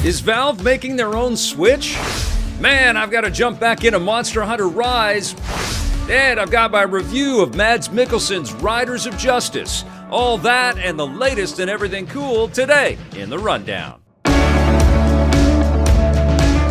Is Valve making their own Switch? Man, I've got to jump back into Monster Hunter Rise. And I've got my review of Mads Mikkelsen's Riders of Justice. All that and the latest in everything cool today in the Rundown.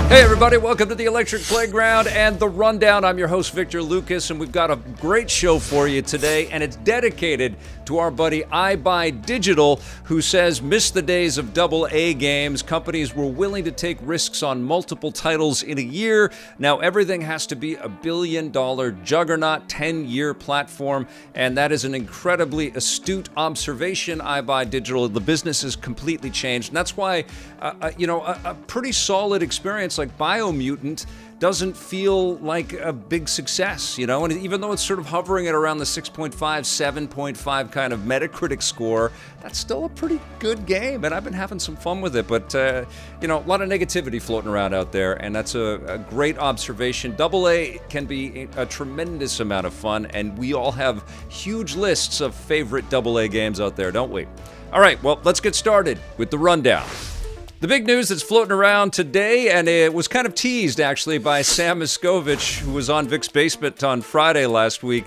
Hey everybody, welcome to the Electric Playground and the Rundown. I'm your host, Victor Lucas, and we've got a great show for you today, and it's dedicated to our buddy iBuyDigital, who says, miss the days of AA games. Companies were willing to take risks on multiple titles in a year. Now everything has to be a billion-dollar juggernaut, 10-year platform, and that is an incredibly astute observation, iBuyDigital. The business has completely changed, and that's why, a pretty solid experience like Biomutant doesn't feel like a big success, and even though it's sort of hovering at around the 6.5, 7.5 kind of Metacritic score, that's still a pretty good game, and I've been having some fun with it, but, a lot of negativity floating around out there, and that's a great observation. AA can be a tremendous amount of fun, and we all have huge lists of favorite AA games out there, don't we? All right, well, let's get started with the Rundown. The big news that's floating around today, and it was kind of teased actually by Sam Miskovich, who was on Vic's Basement on Friday last week.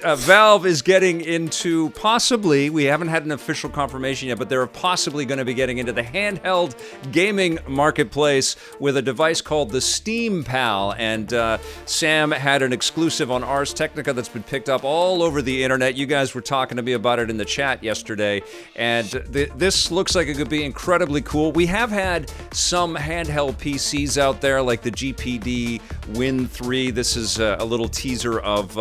Valve is getting into possibly, we haven't had an official confirmation yet, but they're possibly going to be getting into the handheld gaming marketplace with a device called the SteamPal. And Sam had an exclusive on Ars Technica that's been picked up all over the internet. You guys were talking to me about it in the chat yesterday, and this looks like it could be incredibly cool. We have had some handheld PCs out there, like the GPD Win 3. This is a little teaser of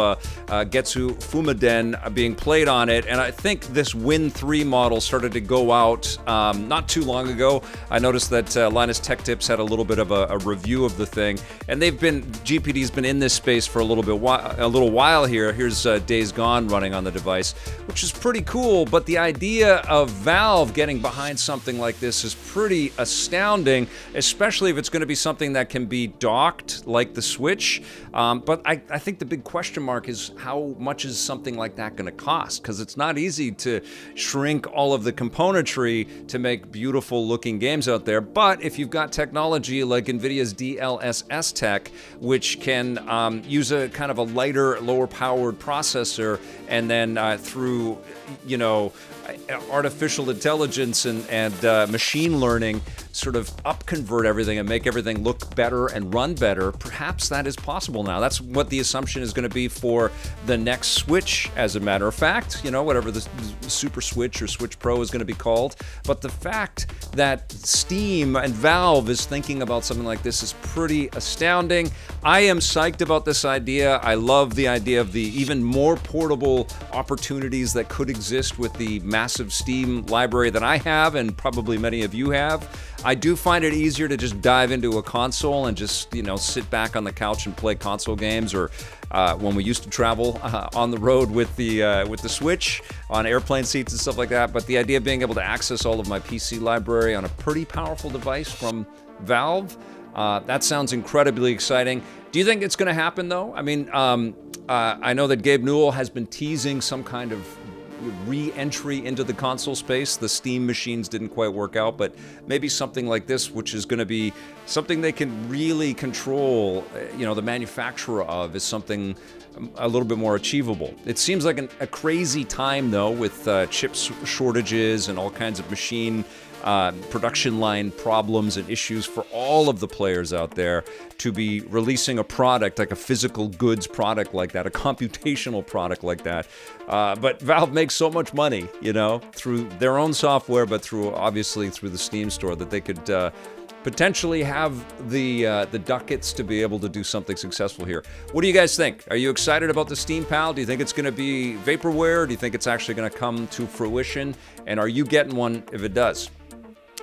Getsu Fumaden being played on it, and I think this Win 3 model started to go out not too long ago. I noticed that Linus Tech Tips had a little bit of a review of the thing, and GPD's been in this space for a little while here. Here's Days Gone running on the device, which is pretty cool, but the idea of Valve getting behind something like this is pretty astounding, especially if it's going to be something that can be docked like the Switch. But I think the big question mark is how much is something like that going to cost? Because it's not easy to shrink all of the componentry to make beautiful looking games out there. But if you've got technology like NVIDIA's DLSS tech, which can use a kind of a lighter, lower powered processor, and then through, artificial intelligence and machine learning sort of upconvert everything and make everything look better and run better, perhaps that is possible now. That's what the assumption is going to be for the next Switch, as a matter of fact, whatever the Super Switch or Switch Pro is going to be called. But the fact that Steam and Valve is thinking about something like this is pretty astounding. I am psyched about this idea. I love the idea of the even more portable opportunities that could exist with the massive Steam library that I have, and probably many of you have. I do find it easier to just dive into a console and just, sit back on the couch and play console games, or when we used to travel on the road with the Switch on airplane seats and stuff like that. But the idea of being able to access all of my PC library on a pretty powerful device from Valve, that sounds incredibly exciting. Do you think it's going to happen, though? I mean, I know that Gabe Newell has been teasing some kind of re-entry into the console space. The Steam machines didn't quite work out, but maybe something like this, which is going to be something they can really control, the manufacturer of, is something a little bit more achievable. It seems like a crazy time, though, with chip shortages and all kinds of machine production line problems and issues for all of the players out there, to be releasing a product like a physical goods product like that, a computational product like that. But Valve makes so much money, through their own software, but obviously through the Steam store, that they could potentially have the ducats to be able to do something successful here. What do you guys think? Are you excited about the SteamPal? Do you think it's going to be vaporware? Do you think it's actually going to come to fruition? And are you getting one if it does?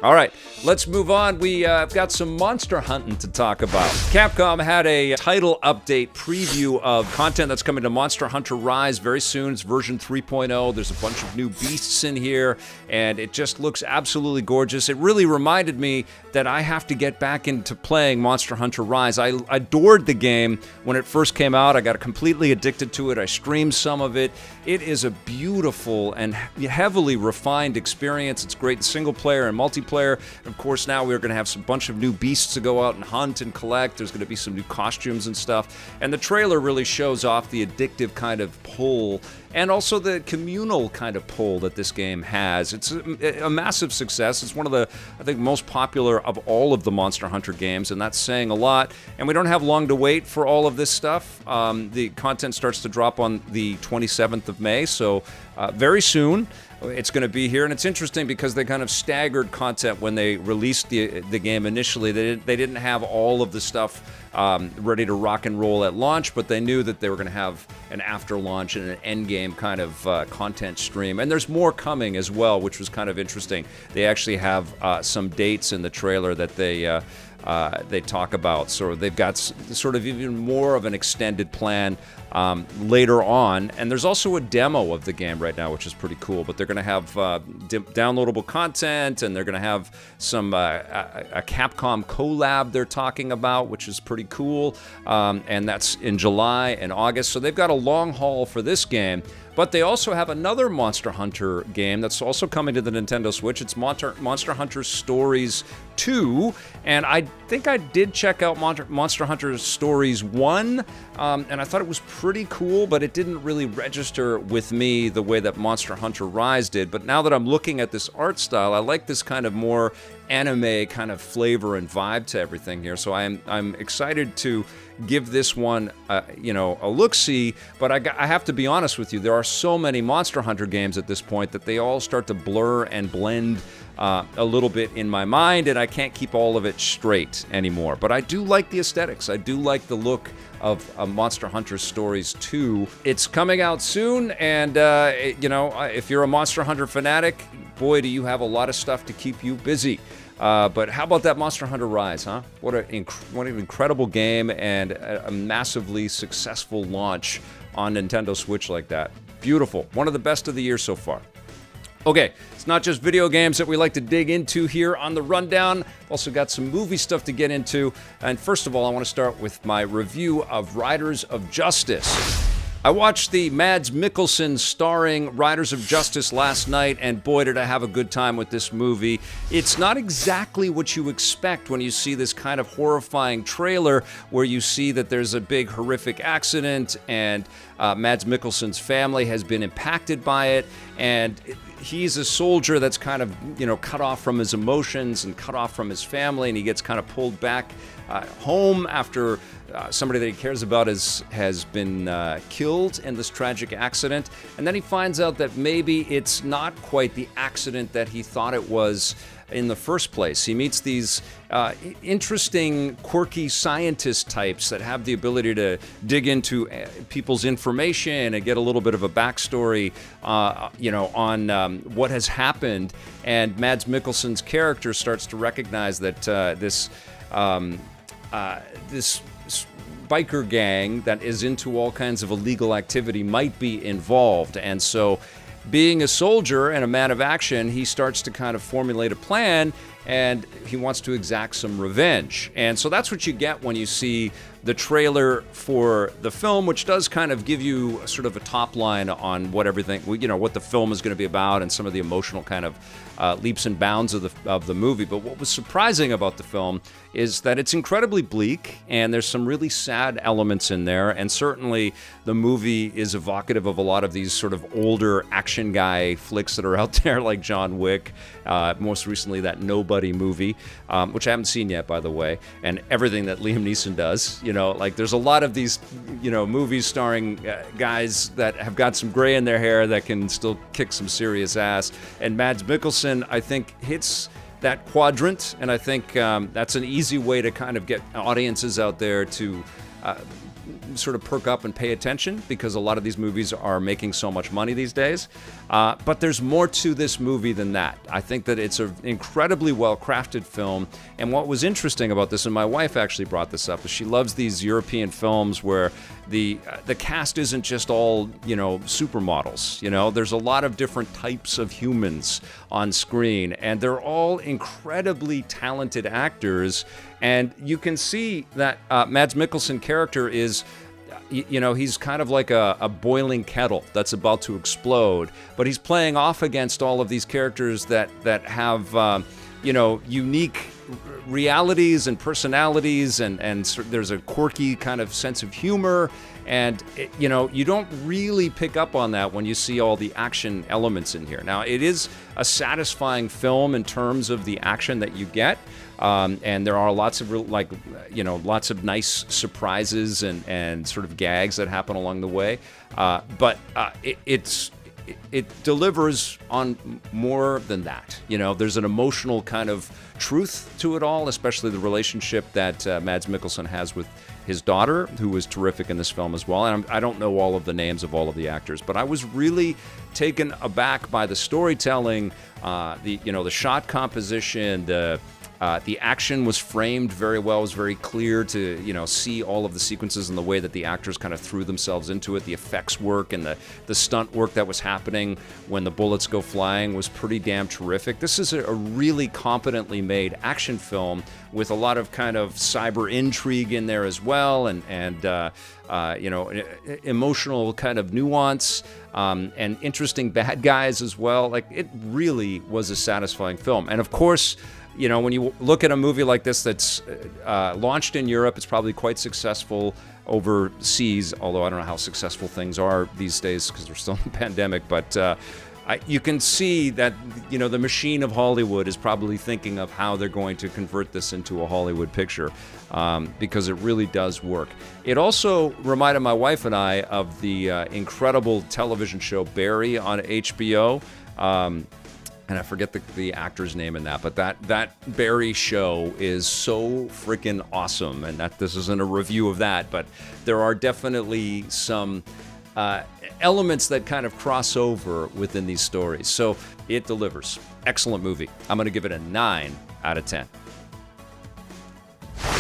All right, let's move on. We've got some monster hunting to talk about. Capcom had a title update preview of content that's coming to Monster Hunter Rise very soon. It's version 3.0. There's a bunch of new beasts in here, and it just looks absolutely gorgeous. It really reminded me that I have to get back into playing Monster Hunter Rise. I adored the game when it first came out. I got completely addicted to it. I streamed some of it. It is a beautiful and heavily refined experience. It's great single player and multiplayer. multiplayer. Of course, now we're going to have some bunch of new beasts to go out and hunt and collect. There's going to be some new costumes and stuff. And the trailer really shows off the addictive kind of pull and also the communal kind of pull that this game has. It's a massive success. It's one of the, I think, most popular of all of the Monster Hunter games, and that's saying a lot. And we don't have long to wait for all of this stuff. The content starts to drop on the 27th of May, so very soon. It's going to be here, and it's interesting because they kind of staggered content when they released the game initially. They didn't have all of the stuff ready to rock and roll at launch, but they knew that they were going to have an after launch and an end game kind of content stream. And there's more coming as well, which was kind of interesting. They actually have some dates in the trailer that they talk about. So they've got sort of even more of an extended plan later on. And there's also a demo of the game right now, which is pretty cool. But they're going to have downloadable content, and they're going to have some a Capcom collab they're talking about, which is pretty cool. And that's in July and August. So they've got a long haul for this game. But they also have another Monster Hunter game that's also coming to the Nintendo Switch. It's Monster Hunter Stories 2. And I think I did check out Monster Hunter Stories 1, and I thought it was pretty cool, but it didn't really register with me the way that Monster Hunter Rise did. But now that I'm looking at this art style, I like this kind of more anime kind of flavor and vibe to everything here. So I'm excited to give this one a look-see, but I have to be honest with you, there are so many Monster Hunter games at this point that they all start to blur and blend a little bit in my mind, and I can't keep all of it straight anymore. But I do like the aesthetics. I do like the look of Monster Hunter Stories 2. It's coming out soon, and if you're a Monster Hunter fanatic, boy, do you have a lot of stuff to keep you busy. But how about that Monster Hunter Rise, huh? What an incredible game and a massively successful launch on Nintendo Switch like that. Beautiful. One of the best of the year so far. Okay, it's not just video games that we like to dig into here on the Rundown. Also got some movie stuff to get into. And first of all, I want to start with my review of Riders of Justice. I watched the Mads Mikkelsen starring Riders of Justice last night, and boy, did I have a good time with this movie. It's not exactly what you expect when you see this kind of horrifying trailer where you see that there's a big horrific accident and Mads Mikkelsen's family has been impacted by it, and he's a soldier that's kind of, cut off from his emotions and cut off from his family, and he gets kind of pulled back home after somebody that he cares about has been killed in this tragic accident. And then he finds out that maybe it's not quite the accident that he thought it was in the first place. He meets these interesting, quirky scientist types that have the ability to dig into people's information and get a little bit of a backstory, on what has happened. And Mads Mikkelsen's character starts to recognize that this biker gang that is into all kinds of illegal activity might be involved. And so, being a soldier and a man of action, he starts to kind of formulate a plan, and he wants to exact some revenge. And so that's what you get when you see the trailer for the film, which does kind of give you sort of a top line on what everything, what the film is going to be about and some of the emotional kind of leaps and bounds of the movie. But what was surprising about the film is that it's incredibly bleak, and there's some really sad elements in there. And certainly the movie is evocative of a lot of these sort of older action guy flicks that are out there, like John Wick, most recently that Nobody movie, which I haven't seen yet, by the way, and everything that Liam Neeson does. There's a lot of these, movies starring guys that have got some gray in their hair that can still kick some serious ass. And Mads Mikkelsen, I think, hits that quadrant, and I think that's an easy way to kind of get audiences out there to sort of perk up and pay attention, because a lot of these movies are making so much money these days. But there's more to this movie than that. I think that it's an incredibly well-crafted film, and what was interesting about this, and my wife actually brought this up, is she loves these European films where the cast isn't just all, supermodels. There's a lot of different types of humans on screen, and they're all incredibly talented actors. And you can see that Mads Mikkelsen character is, he's kind of like a boiling kettle that's about to explode, but he's playing off against all of these characters that have unique realities and personalities, and there's a quirky kind of sense of humor. And, you don't really pick up on that when you see all the action elements in here. Now, it is a satisfying film in terms of the action that you get. And there are lots of lots of nice surprises and sort of gags that happen along the way. But it delivers on more than that. There's an emotional kind of truth to it all, especially the relationship that Mads Mikkelsen has with his daughter, who was terrific in this film as well. And I don't know all of the names of all of the actors, but I was really taken aback by the storytelling, the shot composition, the action was framed very well. It was very clear to, see all of the sequences and the way that the actors kind of threw themselves into it. The effects work and the stunt work that was happening when the bullets go flying was pretty damn terrific. This is a really competently made action film with a lot of kind of cyber intrigue in there as well, and emotional kind of nuance, and interesting bad guys as well. Like, it really was a satisfying film. And of course, when you look at a movie like this that's launched in Europe, it's probably quite successful overseas, although I don't know how successful things are these days because we're still in the pandemic. But you can see that, the machine of Hollywood is probably thinking of how they're going to convert this into a Hollywood picture, because it really does work. It also reminded my wife and I of the incredible television show Barry on HBO. And I forget the actor's name in that, but that Barry show is so freaking awesome. And this isn't a review of that, but there are definitely some elements that kind of cross over within these stories. So it delivers. Excellent movie. I'm going to give it a 9 out of 10.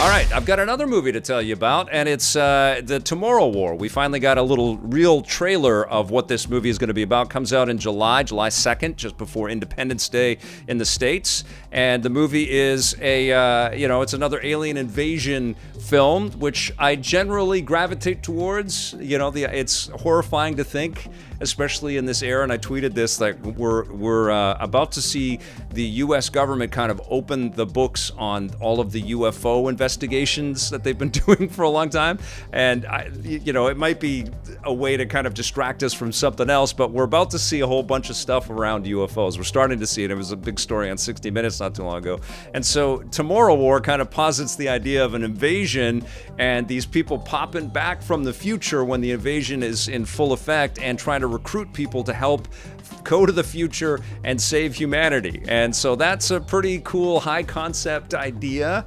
All right, I've got another movie to tell you about, and it's The Tomorrow War. We finally got a little real trailer of what this movie is going to be about. Comes out in July 2nd, just before Independence Day in the States. And the movie is it's another alien invasion film, which I generally gravitate towards. It's horrifying to think, especially in this era, and I tweeted this, like, we're about to see the U.S. government kind of open the books on all of the UFO investigations that they've been doing for a long time, and it might be a way to kind of distract us from something else, but we're about to see a whole bunch of stuff around UFOs. We're starting to see it. It was a big story on 60 Minutes not too long ago, and so Tomorrow War kind of posits the idea of an invasion and these people popping back from the future when the invasion is in full effect and trying to recruit people to help go to the future and save humanity. And so that's a pretty cool high concept idea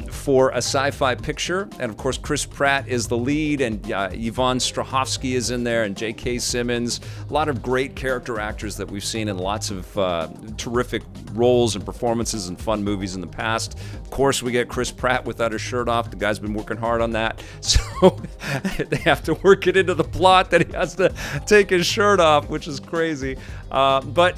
for a sci-fi picture. And of course, Chris Pratt is the lead, and Yvonne Strahovski is in there, and J.K. Simmons. A lot of great character actors that we've seen in lots of terrific roles and performances in fun movies in the past. Of course, we get Chris Pratt without his shirt off. The guy's been working hard on that. So they have to work it into the plot that he has to take his shirt off, which is crazy. But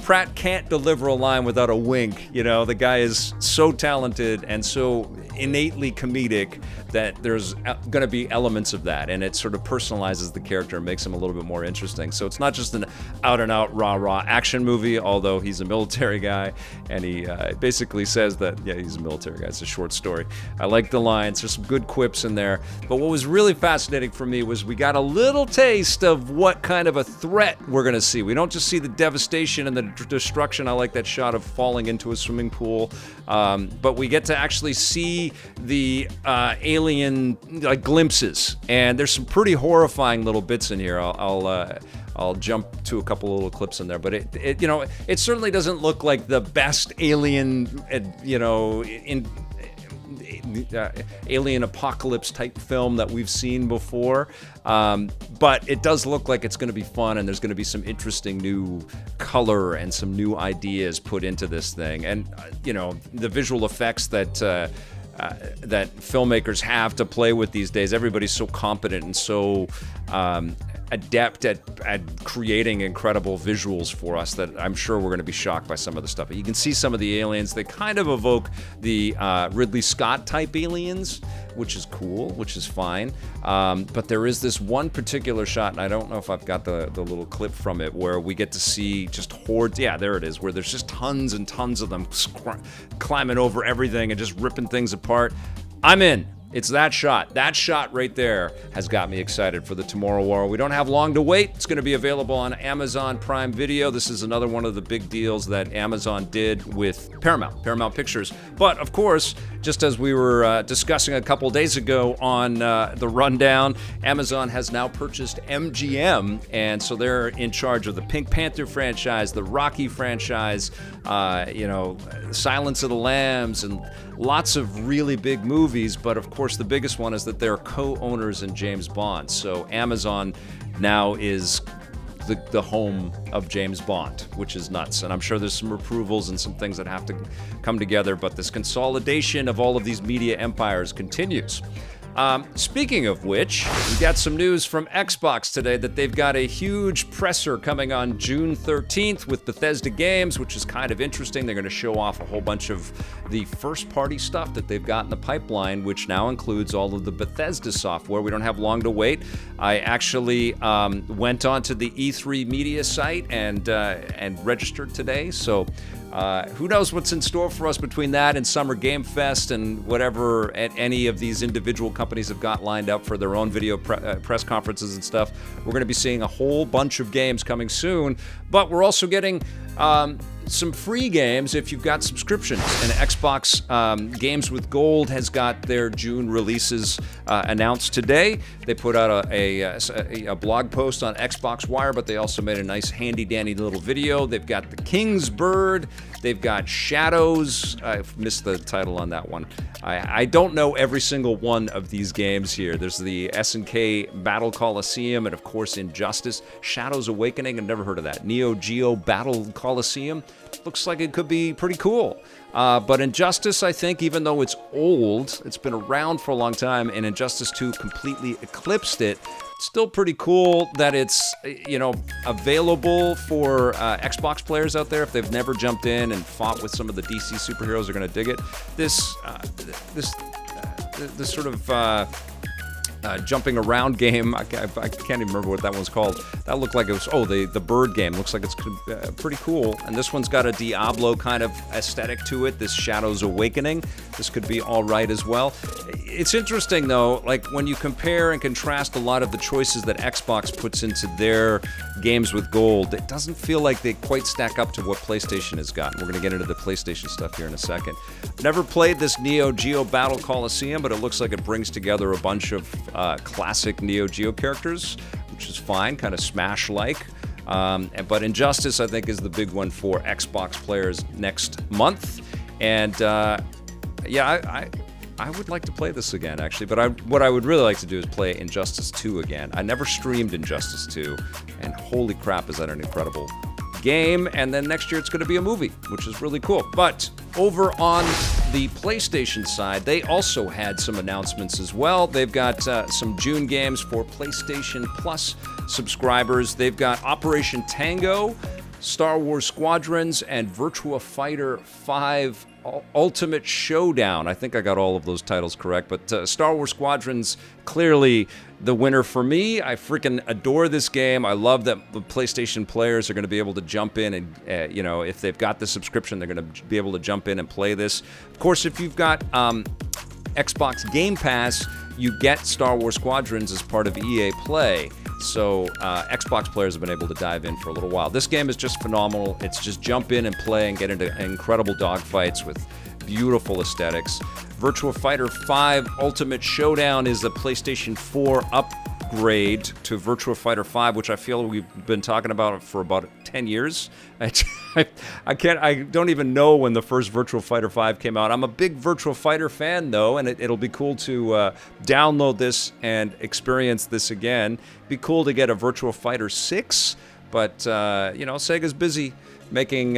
Pratt can't deliver a line without a wink. The guy is so talented and so innately comedic that there's going to be elements of that, and it sort of personalizes the character and makes him a little bit more interesting. So it's not just an out-and-out rah-rah action movie, although he's a military guy, and he basically says that, yeah, he's a military guy. It's a short story. I like the lines. There's some good quips in there. But what was really fascinating for me was we got a little taste of what kind of a threat we're going to see. We don't just see the devastation and the destruction. I like that shot of falling into a swimming pool. But we get to actually see the alien glimpses, and there's some pretty horrifying little bits in here. I'll jump to a couple of little clips in there, but it certainly doesn't look like the best alien alien apocalypse type film that we've seen before, but it does look like it's going to be fun, and there's going to be some interesting new color and some new ideas put into this thing, and the visual effects that filmmakers have to play with these days. Everybody's so competent and so adept at creating incredible visuals for us that I'm sure we're going to be shocked by some of the stuff. You can see some of the aliens. They kind of evoke the Ridley Scott type aliens, which is cool, which is fine. But there is this one particular shot, and I don't know if I've got the little clip from it, where we get to see just hordes. Yeah, there it is, where there's just tons and tons of them climbing over everything and just ripping things apart. I'm in. It's that shot. That shot right there has got me excited for the Tomorrow War. We don't have long to wait. It's going to be available on Amazon Prime Video. This is another one of the big deals that Amazon did with Paramount Pictures. But, of course, just as we were discussing a couple days ago on the rundown, Amazon has now purchased MGM, and so they're in charge of the Pink Panther franchise, the Rocky franchise, Silence of the Lambs, and lots of really big movies. But, of course, the biggest one is that they're co-owners in James Bond. So Amazon now is the home of James Bond, which is nuts. And I'm sure there's some approvals and some things that have to come together, but this consolidation of all of these media empires continues. Speaking of which, we got some news from Xbox today that they've got a huge presser coming on June 13th with Bethesda Games, which is kind of interesting. They're going to show off a whole bunch of the first-party stuff that they've got in the pipeline, which now includes all of the Bethesda software. We don't have long to wait. I actually went onto the E3 media site and registered today, so who knows what's in store for us between that and Summer Game Fest and whatever any of these individual companies have got lined up for their own video press conferences and stuff. We're going to be seeing a whole bunch of games coming soon, but we're also getting some free games if you've got subscriptions. And Xbox Games with Gold has got their June releases announced today. They put out a blog post on Xbox Wire, but they also made a nice handy-dandy little video. They've got the King's Bird. They've got Shadows. I've missed the title on that one. I don't know every single one of these games here. There's the S&K Battle Coliseum, and of course Injustice. Shadows Awakening, I've never heard of that. Neo Geo Battle Coliseum. Looks like it could be pretty cool. But Injustice, I think, even though it's old, it's been around for a long time, and Injustice 2 completely eclipsed it. It's still pretty cool that it's, available for Xbox players out there. If they've never jumped in and fought with some of the DC superheroes, are going to dig it. This sort of jumping around game, I can't even remember what that one's called. That looked like it was, the bird game. Looks like it's pretty cool. And this one's got a Diablo kind of aesthetic to it, this Shadows Awakening. This could be all right as well. It's interesting, though, like when you compare and contrast a lot of the choices that Xbox puts into their games with gold, it doesn't feel like they quite stack up to what PlayStation has got. We're going to get into the PlayStation stuff here in a second. Never played this Neo Geo Battle Coliseum, but it looks like it brings together a bunch of classic Neo Geo characters, which is fine, kind of Smash-like. But Injustice, I think, is the big one for Xbox players next month. And I would like to play this again, actually. But what I would really like to do is play Injustice 2 again. I never streamed Injustice 2, and holy crap, is that an incredible game. And then next year it's going to be a movie, which is really cool. But over on the PlayStation side, they also had some announcements as well. They've got some June games for PlayStation Plus subscribers. They've got Operation Tango, Star Wars Squadrons, and Virtua Fighter 5 Ultimate Showdown. I think I got all of those titles correct, but Star Wars Squadrons, clearly the winner for me. I freaking adore this game. I love that the PlayStation players are going to be able to jump in and, if they've got the subscription, they're going to be able to jump in and play this. Of course, if you've got Xbox Game Pass, you get Star Wars Squadrons as part of EA Play. So Xbox players have been able to dive in for a little while. This game is just phenomenal. It's just jump in and play and get into incredible dogfights with beautiful aesthetics. Virtua Fighter 5 Ultimate Showdown is the PlayStation 4 upgrade to Virtua Fighter 5, which I feel we've been talking about for about 10 years. I don't even know when the first Virtua Fighter 5 came out. I'm a big Virtua Fighter fan, though, and it'll be cool to download this and experience this again. Be cool to get a Virtua Fighter 6, but, Sega's busy making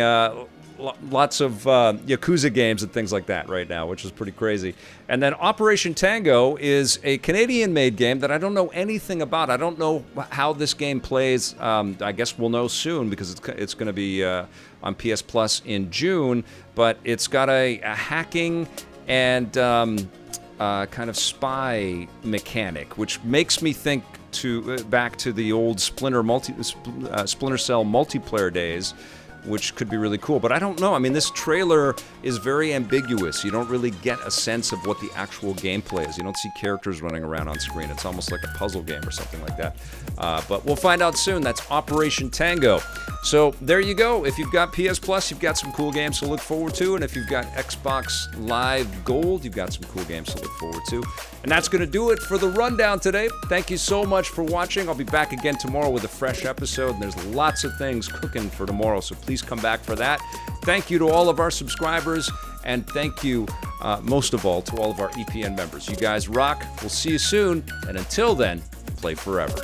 lots of Yakuza games and things like that right now, which is pretty crazy. And then Operation Tango is a Canadian-made game that I don't know anything about. I don't know how this game plays. I guess we'll know soon because it's going to be on PS Plus in June. But it's got a hacking and kind of spy mechanic, which makes me think back to the old Splinter Cell multiplayer days, which could be really cool. But I don't know. I mean, this trailer is very ambiguous. You don't really get a sense of what the actual gameplay is. You don't see characters running around on screen. It's almost like a puzzle game or something like that. But we'll find out soon. That's Operation Tango. So there you go. If you've got PS Plus, you've got some cool games to look forward to. And if you've got Xbox Live Gold, you've got some cool games to look forward to. And that's going to do it for the rundown today. Thank you so much for watching. I'll be back again tomorrow with a fresh episode. And there's lots of things cooking for tomorrow, so please come back for that. Thank you to all of our subscribers. And thank you, most of all, to all of our EPN members. You guys rock. We'll see you soon. And until then, play forever.